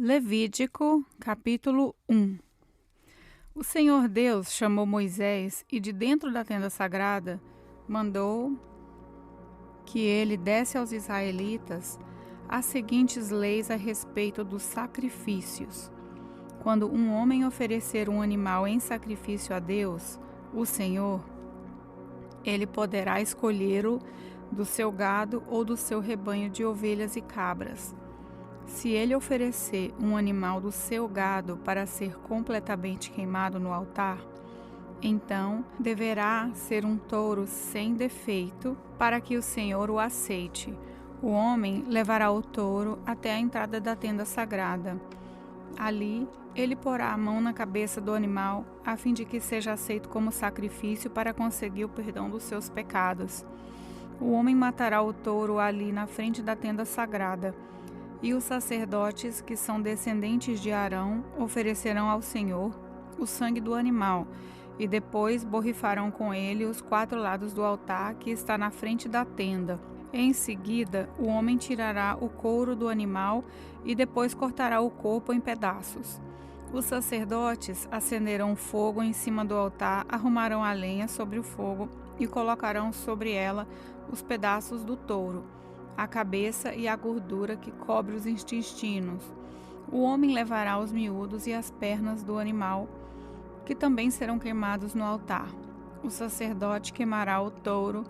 Levítico, capítulo 1. O Senhor Deus chamou Moisés e de dentro da tenda sagrada mandou que ele desse aos israelitas as seguintes leis a respeito dos sacrifícios. Quando um homem oferecer um animal em sacrifício a Deus, o Senhor, ele poderá escolhê-lo do seu gado ou do seu rebanho de ovelhas e cabras. Se ele oferecer um animal do seu gado para ser completamente queimado no altar, então deverá ser um touro sem defeito para que o Senhor o aceite. O homem levará o touro até a entrada da tenda sagrada. Ali, ele porá a mão na cabeça do animal, a fim de que seja aceito como sacrifício para conseguir o perdão dos seus pecados. O homem matará o touro ali na frente da tenda sagrada. E os sacerdotes, que são descendentes de Arão, oferecerão ao Senhor o sangue do animal, e depois borrifarão com ele os 4 lados do altar que está na frente da tenda. Em seguida, o homem tirará o couro do animal e depois cortará o corpo em pedaços. Os sacerdotes acenderão fogo em cima do altar, arrumarão a lenha sobre o fogo e colocarão sobre ela os pedaços do touro, a cabeça e a gordura que cobre os intestinos. O homem levará os miúdos e as pernas do animal, que também serão queimados no altar. O sacerdote queimará o touro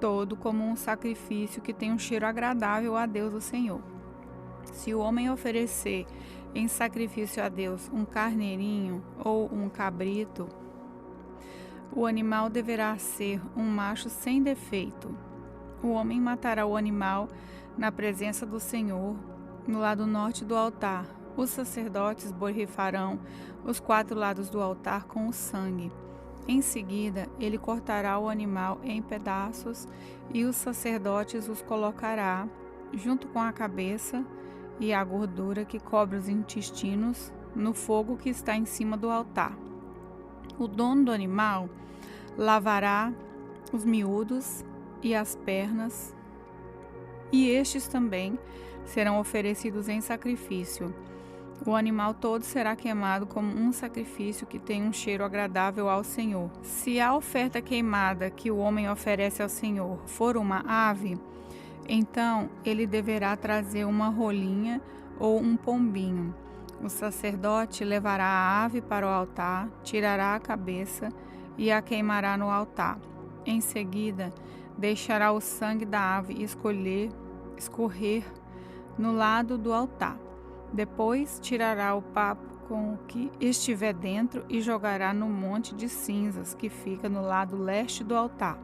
todo como um sacrifício que tem um cheiro agradável a Deus, o Senhor. Se o homem oferecer em sacrifício a Deus um carneirinho ou um cabrito, o animal deverá ser um macho sem defeito. O homem matará o animal na presença do Senhor, no lado norte do altar. Os sacerdotes borrifarão os 4 lados do altar com o sangue. Em seguida, ele cortará o animal em pedaços e os sacerdotes os colocará, junto com a cabeça e a gordura que cobre os intestinos, no fogo que está em cima do altar. O dono do animal lavará os miúdos e as pernas, e estes também serão oferecidos em sacrifício. O animal todo será queimado como um sacrifício que tem um cheiro agradável ao Senhor. Se a oferta queimada que o homem oferece ao Senhor for uma ave, então ele deverá trazer uma rolinha ou um pombinho. O sacerdote levará a ave para o altar, tirará a cabeça e a queimará no altar. Em seguida, deixará o sangue da ave escorrer no lado do altar. Depois tirará o papo com o que estiver dentro e jogará no monte de cinzas que fica no lado leste do altar.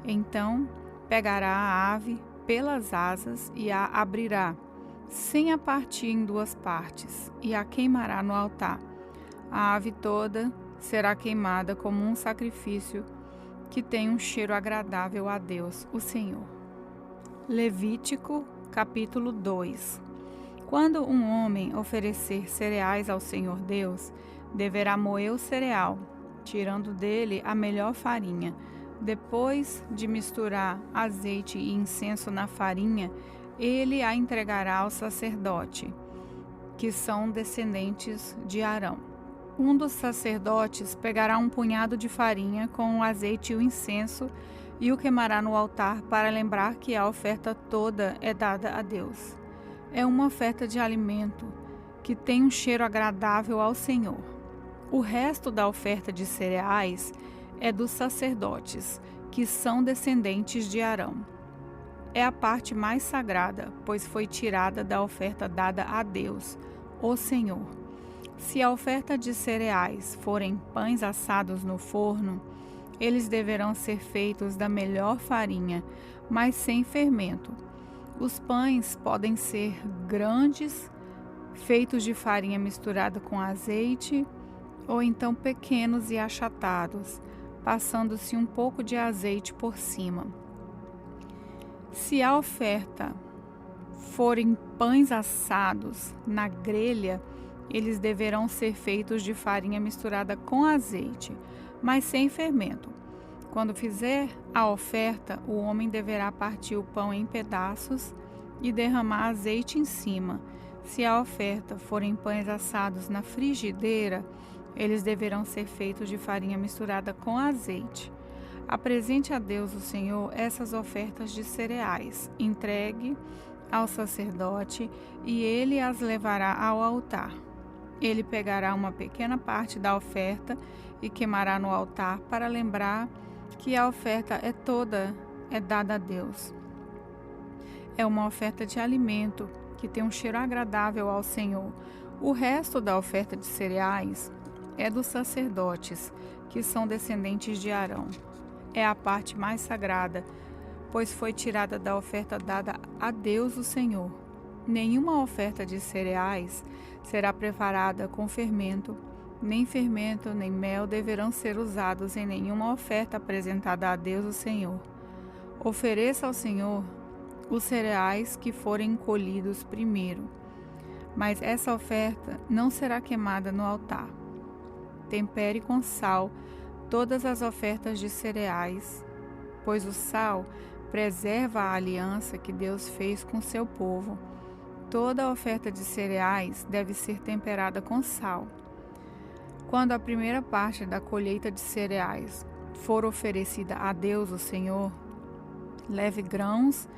Então pegará a ave pelas asas e a abrirá, sem a partir em 2 partes, e a queimará no altar. A ave toda será queimada como um sacrifício que tem um cheiro agradável a Deus, o Senhor. Levítico, capítulo 2. Quando um homem oferecer cereais ao Senhor Deus, deverá moer o cereal, tirando dele a melhor farinha. Depois de misturar azeite e incenso na farinha, ele a entregará ao sacerdote, que são descendentes de Arão. Um dos sacerdotes pegará um punhado de farinha com o azeite e o incenso e o queimará no altar para lembrar que a oferta toda é dada a Deus. É uma oferta de alimento que tem um cheiro agradável ao Senhor. O resto da oferta de cereais é dos sacerdotes, que são descendentes de Arão. É a parte mais sagrada, pois foi tirada da oferta dada a Deus, o Senhor. Se a oferta de cereais forem pães assados no forno, eles deverão ser feitos da melhor farinha, mas sem fermento. Os pães podem ser grandes, feitos de farinha misturada com azeite, ou então pequenos e achatados, passando-se um pouco de azeite por cima. Se a oferta forem pães assados na grelha, eles deverão ser feitos de farinha misturada com azeite, mas sem fermento. Quando fizer a oferta, o homem deverá partir o pão em pedaços e derramar azeite em cima. Se a oferta forem pães assados na frigideira, eles deverão ser feitos de farinha misturada com azeite. Apresente a Deus, o Senhor, essas ofertas de cereais. Entregue ao sacerdote e ele as levará ao altar. Ele pegará uma pequena parte da oferta e queimará no altar para lembrar que a oferta é dada a Deus. É uma oferta de alimento que tem um cheiro agradável ao Senhor. O resto da oferta de cereais é dos sacerdotes, que são descendentes de Arão. É a parte mais sagrada, pois foi tirada da oferta dada a Deus, o Senhor. Nenhuma oferta de cereais será preparada com fermento, nem mel deverão ser usados em nenhuma oferta apresentada a Deus, o Senhor. Ofereça ao Senhor os cereais que forem colhidos primeiro, mas essa oferta não será queimada no altar. Tempere com sal todas as ofertas de cereais, pois o sal preserva a aliança que Deus fez com seu povo. Toda oferta de cereais deve ser temperada com sal. Quando a primeira parte da colheita de cereais for oferecida a Deus, o Senhor, leve grãos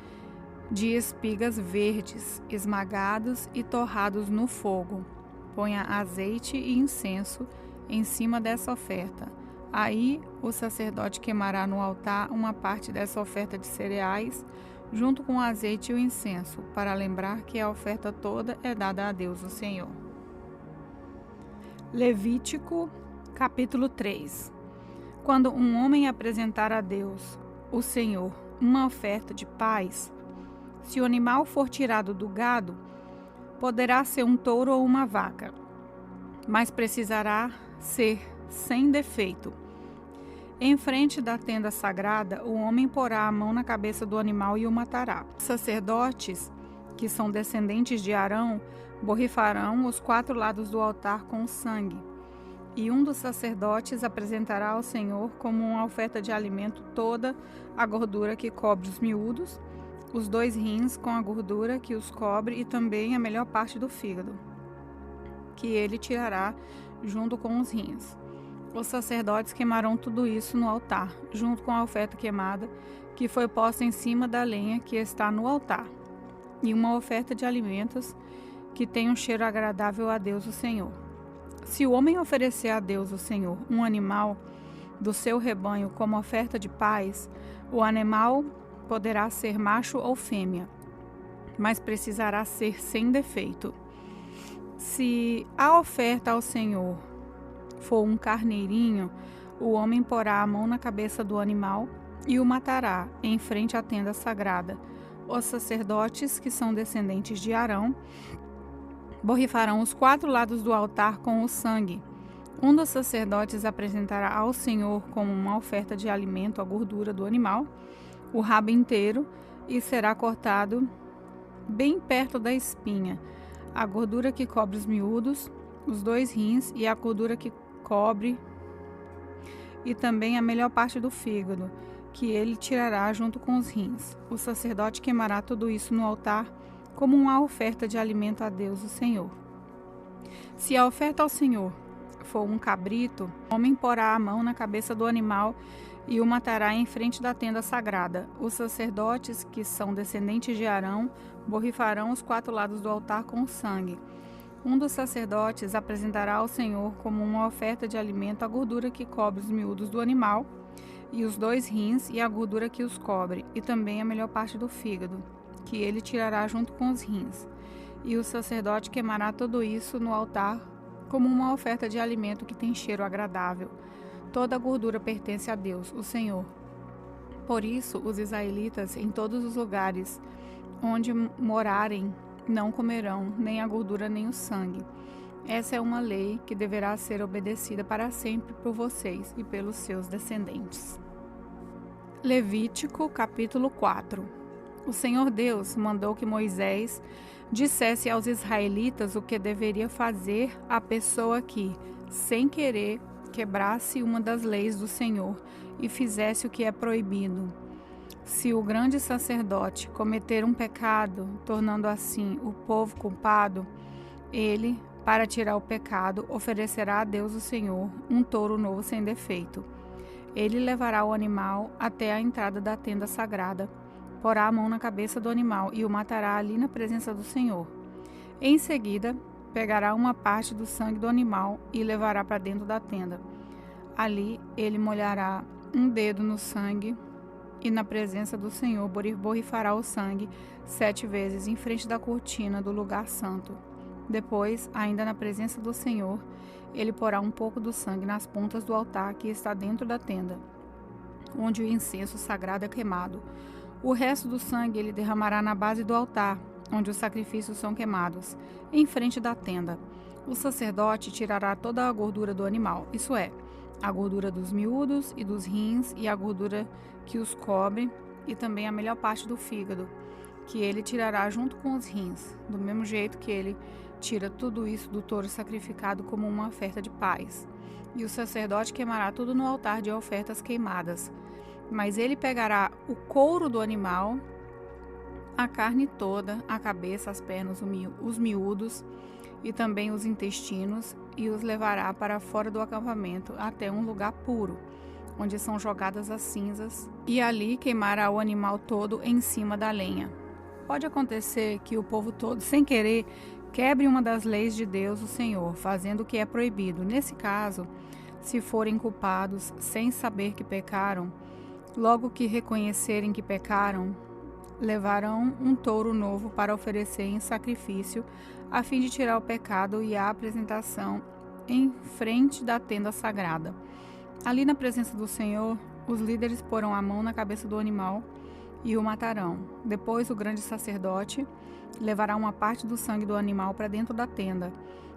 de espigas verdes, esmagados e torrados no fogo. Ponha azeite e incenso em cima dessa oferta. Aí o sacerdote queimará no altar uma parte dessa oferta de cereais, junto com o azeite e o incenso, para lembrar que a oferta toda é dada a Deus, o Senhor. Levítico, capítulo 3. Quando um homem apresentar a Deus, o Senhor, uma oferta de paz, se o animal for tirado do gado, poderá ser um touro ou uma vaca, mas precisará ser sem defeito. Em frente da tenda sagrada, o homem porá a mão na cabeça do animal e o matará. Os sacerdotes, que são descendentes de Arão, borrifarão os 4 lados do altar com o sangue. E um dos sacerdotes apresentará ao Senhor como uma oferta de alimento toda a gordura que cobre os miúdos, os 2 rins com a gordura que os cobre e também a melhor parte do fígado, que ele tirará junto com os rins. Os sacerdotes queimarão tudo isso no altar, junto com a oferta queimada, que foi posta em cima da lenha que está no altar, e uma oferta de alimentos que tem um cheiro agradável a Deus, o Senhor. Se o homem oferecer a Deus, o Senhor, um animal do seu rebanho como oferta de paz, o animal poderá ser macho ou fêmea, mas precisará ser sem defeito. Se a oferta ao Senhor for um carneirinho, o homem porá a mão na cabeça do animal e o matará em frente à tenda sagrada. Os sacerdotes, que são descendentes de Arão, borrifarão os 4 lados do altar com o sangue. Um dos sacerdotes apresentará ao Senhor como uma oferta de alimento a gordura do animal, o rabo inteiro, e será cortado bem perto da espinha, a gordura que cobre os miúdos, os 2 rins e a gordura que cobre, e também a melhor parte do fígado, que ele tirará junto com os rins. O sacerdote queimará tudo isso no altar como uma oferta de alimento a Deus, o Senhor. Se a oferta ao Senhor for um cabrito, o homem porá a mão na cabeça do animal e o matará em frente da tenda sagrada. Os sacerdotes, que são descendentes de Arão, borrifarão os 4 lados do altar com o sangue. Um dos sacerdotes apresentará ao Senhor como uma oferta de alimento a gordura que cobre os miúdos do animal, e os 2 rins e a gordura que os cobre, e também a melhor parte do fígado, que ele tirará junto com os rins. E o sacerdote queimará tudo isso no altar como uma oferta de alimento que tem cheiro agradável. Toda a gordura pertence a Deus, o Senhor. Por isso, os israelitas, em todos os lugares onde morarem, não comerão nem a gordura nem o sangue. Essa é uma lei que deverá ser obedecida para sempre por vocês e pelos seus descendentes. Levítico, capítulo 4. O Senhor Deus mandou que Moisés dissesse aos israelitas o que deveria fazer a pessoa que, sem querer, quebrasse uma das leis do Senhor e fizesse o que é proibido. Se o grande sacerdote cometer um pecado, tornando assim o povo culpado, ele, para tirar o pecado, oferecerá a Deus o Senhor um touro novo sem defeito. Ele levará o animal até a entrada da tenda sagrada, porá a mão na cabeça do animal e o matará ali na presença do Senhor. Em seguida, pegará uma parte do sangue do animal e levará para dentro da tenda. Ali ele molhará um dedo no sangue e na presença do Senhor borrifará o sangue 7 vezes em frente da cortina do lugar santo. Depois, ainda na presença do Senhor, ele porá um pouco do sangue nas pontas do altar que está dentro da tenda, onde o incenso sagrado é queimado. O resto do sangue ele derramará na base do altar, onde os sacrifícios são queimados, em frente da tenda. O sacerdote tirará toda a gordura do animal, isso é, a gordura dos miúdos e dos rins e a gordura que os cobre, e também a melhor parte do fígado, que ele tirará junto com os rins, do mesmo jeito que ele tira tudo isso do touro sacrificado como uma oferta de paz. E o sacerdote queimará tudo no altar de ofertas queimadas. Mas ele pegará o couro do animal, a carne toda, a cabeça, as pernas, os miúdos e também os intestinos, e os levará para fora do acampamento até um lugar puro, onde são jogadas as cinzas, e ali queimará o animal todo em cima da lenha. Pode acontecer que o povo todo, sem querer, quebre uma das leis de Deus, o Senhor, fazendo o que é proibido. Nesse caso, se forem culpados sem saber que pecaram, logo que reconhecerem que pecaram, levarão um touro novo para oferecer em sacrifício, a fim de tirar o pecado e a apresentação em frente da tenda sagrada. Ali na presença do Senhor, os líderes porão a mão na cabeça do animal e o matarão. Depois, o grande sacerdote levará uma parte do sangue do animal para dentro da tenda.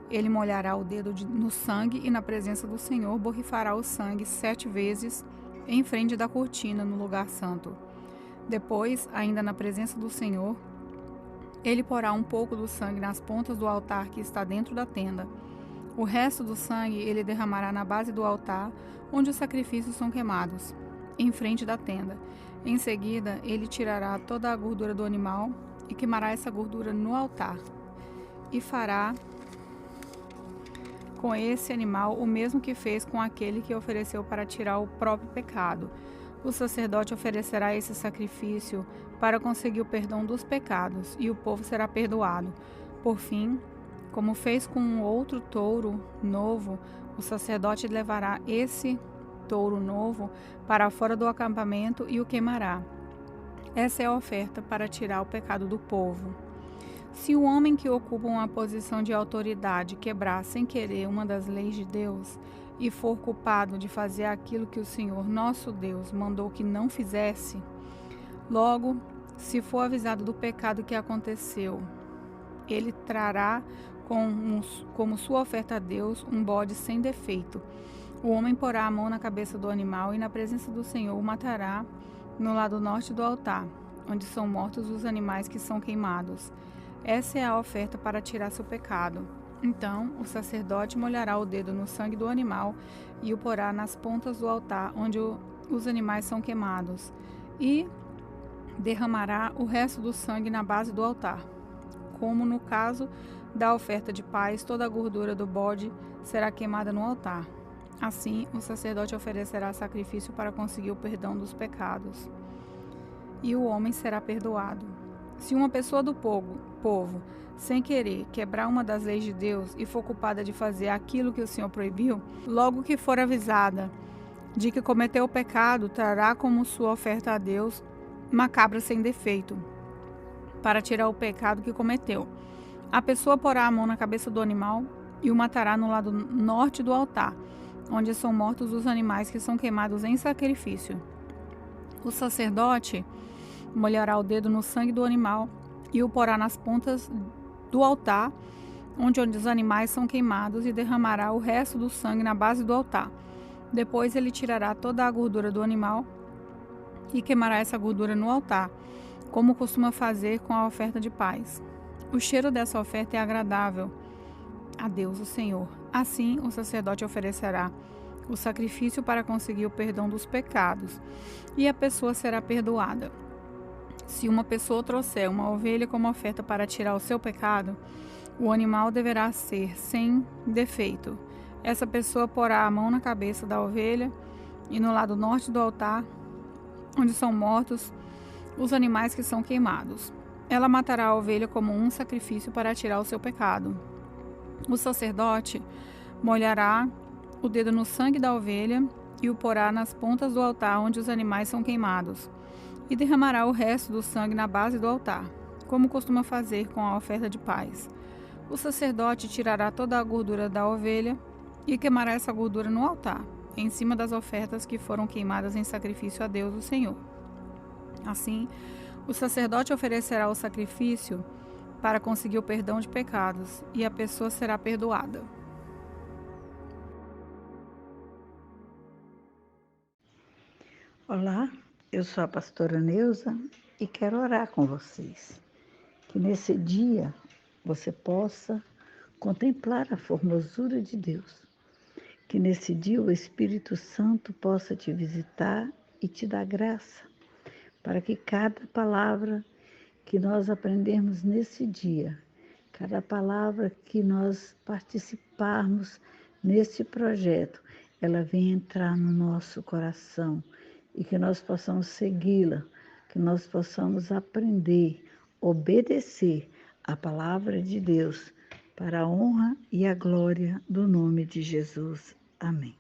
Ele molhará o dedo no sangue e na presença do Senhor borrifará o sangue 7 vezes em frente da cortina no lugar santo. Depois, ainda na presença do Senhor, ele porá um pouco do sangue nas pontas do altar que está dentro da tenda. O resto do sangue ele derramará na base do altar, onde os sacrifícios são queimados, em frente da tenda. Em seguida, ele tirará toda a gordura do animal e queimará essa gordura no altar. E fará com esse animal o mesmo que fez com aquele que ofereceu para tirar o próprio pecado. O sacerdote oferecerá esse sacrifício para conseguir o perdão dos pecados, e o povo será perdoado. Por fim, como fez com um outro touro novo, o sacerdote levará esse touro novo para fora do acampamento e o queimará. Essa é a oferta para tirar o pecado do povo. Se o homem que ocupa uma posição de autoridade quebrar sem querer uma das leis de Deus e for culpado de fazer aquilo que o Senhor nosso Deus mandou que não fizesse, logo, se for avisado do pecado que aconteceu, ele trará como sua oferta a Deus um bode sem defeito. O homem porá a mão na cabeça do animal e na presença do Senhor o matará no lado norte do altar, onde são mortos os animais que são queimados. Essa é a oferta para tirar seu pecado. Então, o sacerdote molhará o dedo no sangue do animal e o porá nas pontas do altar, onde os animais são queimados, e derramará o resto do sangue na base do altar. Como no caso da oferta de paz, toda a gordura do bode será queimada no altar. Assim, o sacerdote oferecerá sacrifício para conseguir o perdão dos pecados, e o homem será perdoado. Se uma pessoa do povo, sem querer, quebrar uma das leis de Deus e for culpada de fazer aquilo que o Senhor proibiu, logo que for avisada de que cometeu o pecado, trará como sua oferta a Deus uma cabra sem defeito, para tirar o pecado que cometeu. A pessoa porá a mão na cabeça do animal e o matará no lado norte do altar, onde são mortos os animais que são queimados em sacrifício. O sacerdote molhará o dedo no sangue do animal e o porá nas pontas do altar, onde os animais são queimados, e derramará o resto do sangue na base do altar. Depois ele tirará toda a gordura do animal e queimará essa gordura no altar, como costuma fazer com a oferta de paz. O cheiro dessa oferta é agradável a Deus, o Senhor. Assim, o sacerdote oferecerá o sacrifício para conseguir o perdão dos pecados, e a pessoa será perdoada. Se uma pessoa trouxer uma ovelha como oferta para tirar o seu pecado, o animal deverá ser sem defeito. Essa pessoa porá a mão na cabeça da ovelha e no lado norte do altar, onde são mortos os animais que são queimados. Ela matará a ovelha como um sacrifício para tirar o seu pecado. O sacerdote molhará o dedo no sangue da ovelha e o porá nas pontas do altar onde os animais são queimados, e derramará o resto do sangue na base do altar, como costuma fazer com a oferta de paz. O sacerdote tirará toda a gordura da ovelha e queimará essa gordura no altar, em cima das ofertas que foram queimadas em sacrifício a Deus, o Senhor. Assim, o sacerdote oferecerá o sacrifício para conseguir o perdão de pecados, e a pessoa será perdoada. Olá, eu sou a pastora Neuza e quero orar com vocês. Que nesse dia você possa contemplar a formosura de Deus. Que nesse dia o Espírito Santo possa te visitar e te dar graça, para que cada palavra que nós aprendermos nesse dia, cada palavra que nós participarmos nesse projeto, ela venha entrar no nosso coração e que nós possamos segui-la, que nós possamos aprender, obedecer a palavra de Deus para a honra e a glória do nome de Jesus. Amém.